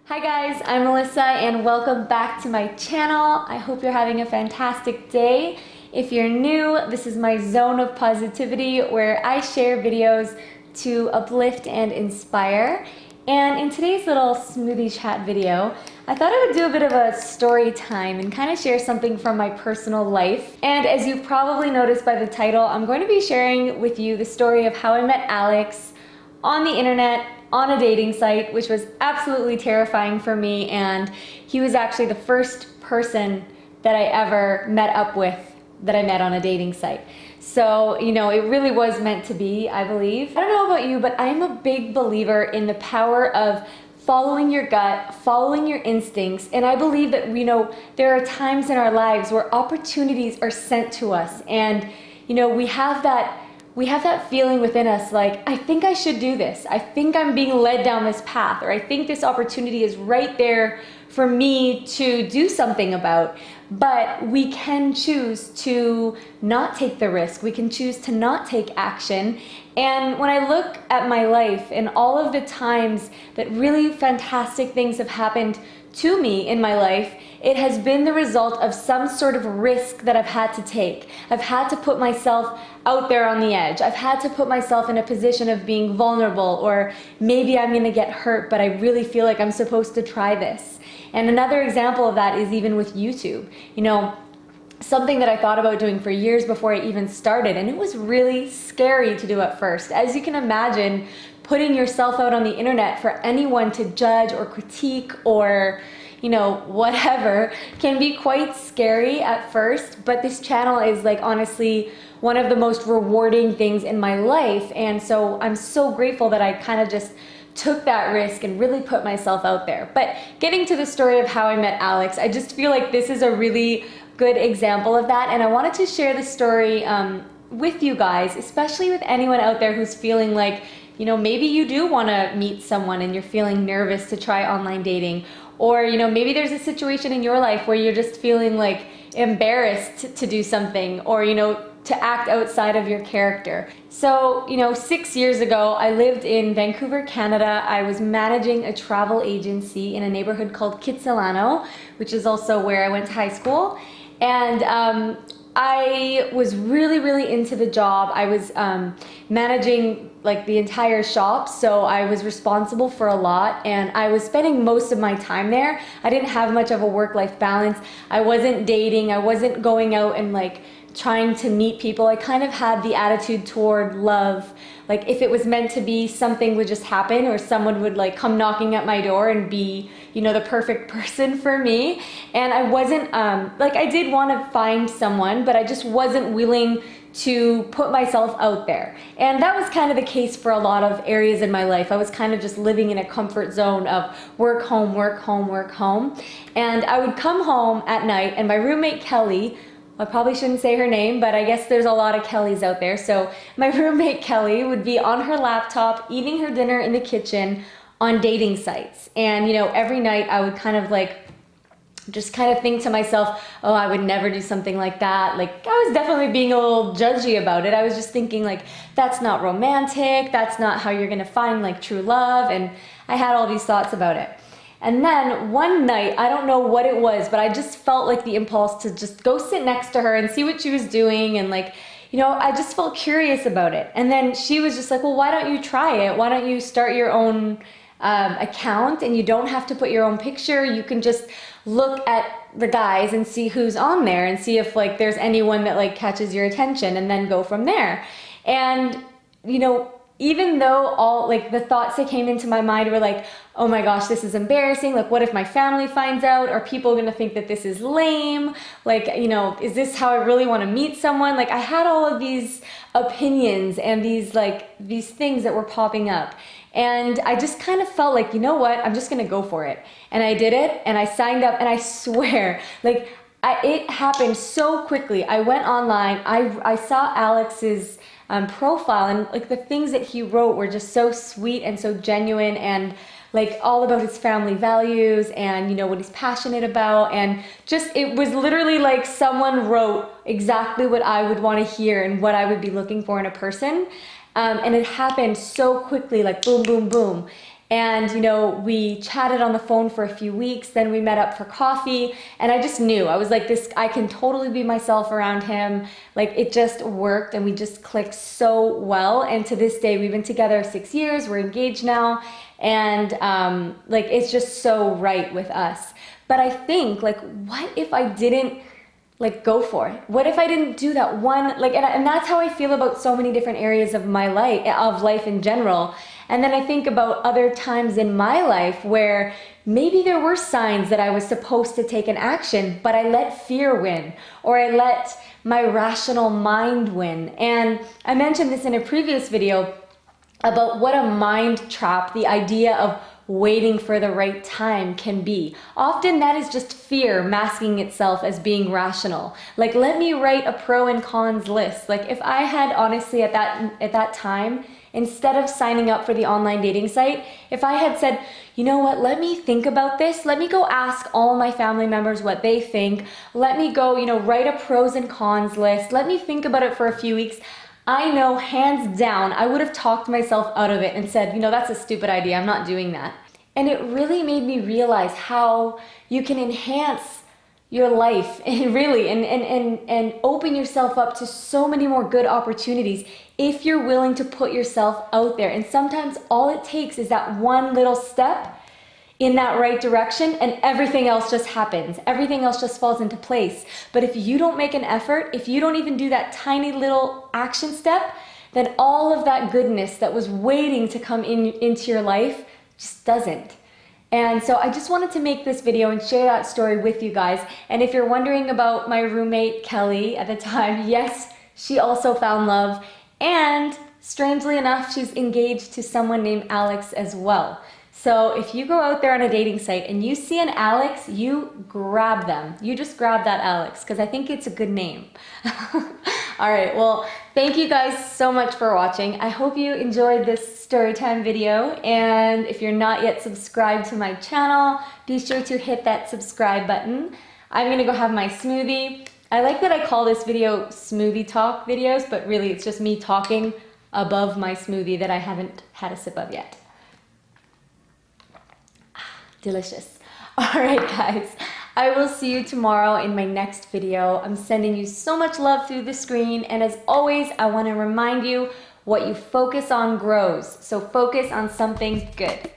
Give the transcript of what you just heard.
Hi guys, I'm Melissa and welcome back to my channel. I hope you're having a fantastic day. If you're new, this is my zone of positivity where I share videos to uplift and inspire. And in today's little smoothie chat video, I thought I would do a bit of a story time and kind of share something from my personal life. And as you probably noticed by the title, I'm going to be sharing with you the story of how I met Alex on the internet, on a dating site, which was absolutely terrifying for me, and he was actually the first person that I ever met up with that I met on a dating site. So, you know, it really was meant to be, I believe. I don't know about you, but I'm a big believer in the power of following your gut, following your instincts, and I believe that, you know, there are times in our lives where opportunities are sent to us, and, you know, we have that feeling within us like, I think I should do this. I think I'm being led down this path, or I think this opportunity is right there for me to do something about. But we can choose to not take the risk. We can choose to not take action. And when I look at my life and all of the times that really fantastic things have happened to me in my life, it has been the result of some sort of risk that I've had to take. I've had to put myself out there on the edge. I've had to put myself in a position of being vulnerable, or maybe I'm gonna get hurt, but I really feel like I'm supposed to try this. And another example of that is even with YouTube. You know, something that I thought about doing for years before I even started, and it was really scary to do at first. As you can imagine, putting yourself out on the internet for anyone to judge or critique or, you know, whatever, can be quite scary at first, but this channel is like honestly one of the most rewarding things in my life, and so I'm so grateful that I kind of just took that risk and really put myself out there. But getting to the story of how I met Alex, I just feel like this is a really good example of that, and I wanted to share the story with you guys, especially with anyone out there who's feeling like, you know, maybe you do want to meet someone and you're feeling nervous to try online dating, or, you know, maybe there's a situation in your life where you're just feeling like embarrassed to do something, or, you know, to act outside of your character. So, you know, 6 years ago, I lived in Vancouver, Canada. I was managing a travel agency in a neighborhood called Kitsilano, which is also where I went to high school. And I was really into the job. I was managing like the entire shop, so I was responsible for a lot, and I was spending most of my time there. I didn't have much of a work-life balance. I wasn't dating. I wasn't going out and like trying to meet people. I kind of had the attitude toward love, like if it was meant to be, something would just happen, or someone would like come knocking at my door and be, you know, the perfect person for me. And I wasn't like, I did want to find someone, but I just wasn't willing to put myself out there. And that was kind of the case for a lot of areas in my life. I was kind of just living in a comfort zone of work, home, work, home, work, home. And I would come home at night, and my roommate Kelly, I probably shouldn't say her name, but I guess there's a lot of Kellys out there. So my roommate Kelly would be on her laptop eating her dinner in the kitchen on dating sites. And, you know, every night I would kind of like just kind of think to myself, oh, I would never do something like that. Like, I was definitely being a little judgy about it. I was just thinking like, that's not romantic. That's not how you're gonna find like true love. And I had all these thoughts about it. And then one night, I don't know what it was, but I just felt like the impulse to just go sit next to her and see what she was doing. And like, you know, I just felt curious about it. And then she was just like, well, why don't you try it? Why don't you start your own account, and you don't have to put your own picture. You can just look at the guys and see who's on there and see if like there's anyone that like catches your attention, and then go from there. And, you know, even though all like the thoughts that came into my mind were like, oh my gosh, this is embarrassing. Like, what if my family finds out? Are people gonna think that this is lame? Like, you know, is this how I really want to meet someone? Like, I had all of these opinions and these things that were popping up. And I just kind of felt like, you know what, I'm just gonna go for it. And I did it, and I signed up, and I swear, like, it happened so quickly. I went online, I saw Alex's profile, and like the things that he wrote were just so sweet and so genuine, and like all about his family values and, you know, what he's passionate about. And just, it was literally like someone wrote exactly what I would want to hear and what I would be looking for in a person. And it happened so quickly, like boom, boom, boom. And, you know, we chatted on the phone for a few weeks, then we met up for coffee, and I just knew, I was like, this, I can totally be myself around him. Like, it just worked, and we just clicked so well. And to this day, we've been together 6 years, we're engaged now, and like, it's just so right with us. But I think, like, what if I didn't like go for it? What if I didn't do that one, like, and that's how I feel about so many different areas of my life, of life in general. And then I think about other times in my life where maybe there were signs that I was supposed to take an action, but I let fear win, or I let my rational mind win. And I mentioned this in a previous video about what a mind trap the idea of waiting for the right time can be. Often that is just fear masking itself as being rational. Like, let me write a pro and cons list. Like, if I had honestly at that time, instead of signing up for the online dating site, if I had said, you know what, let me think about this, let me go ask all my family members what they think, let me go, you know, write a pros and cons list, let me think about it for a few weeks, I know hands down I would have talked myself out of it and said, you know, that's a stupid idea, I'm not doing that. And it really made me realize how you can enhance your life and really and open yourself up to so many more good opportunities if you're willing to put yourself out there. And sometimes all it takes is that one little step in that right direction, and everything else just happens. Everything else just falls into place. But if you don't make an effort, if you don't even do that tiny little action step, then all of that goodness that was waiting to come into your life just doesn't. And so I just wanted to make this video and share that story with you guys. And if you're wondering about my roommate, Kelly, at the time, yes, she also found love. And strangely enough, she's engaged to someone named Alex as well. So if you go out there on a dating site and you see an Alex, you grab them. You just grab that Alex, because I think it's a good name. All right, well, thank you guys so much for watching. I hope you enjoyed this Storytime video. And if you're not yet subscribed to my channel, be sure to hit that subscribe button. I'm gonna go have my smoothie. I like that I call this video Smoothie Talk videos, but really it's just me talking above my smoothie that I haven't had a sip of yet. Delicious. All right, guys, I will see you tomorrow in my next video. I'm sending you so much love through the screen. And as always, I want to remind you, what you focus on grows. So focus on something good.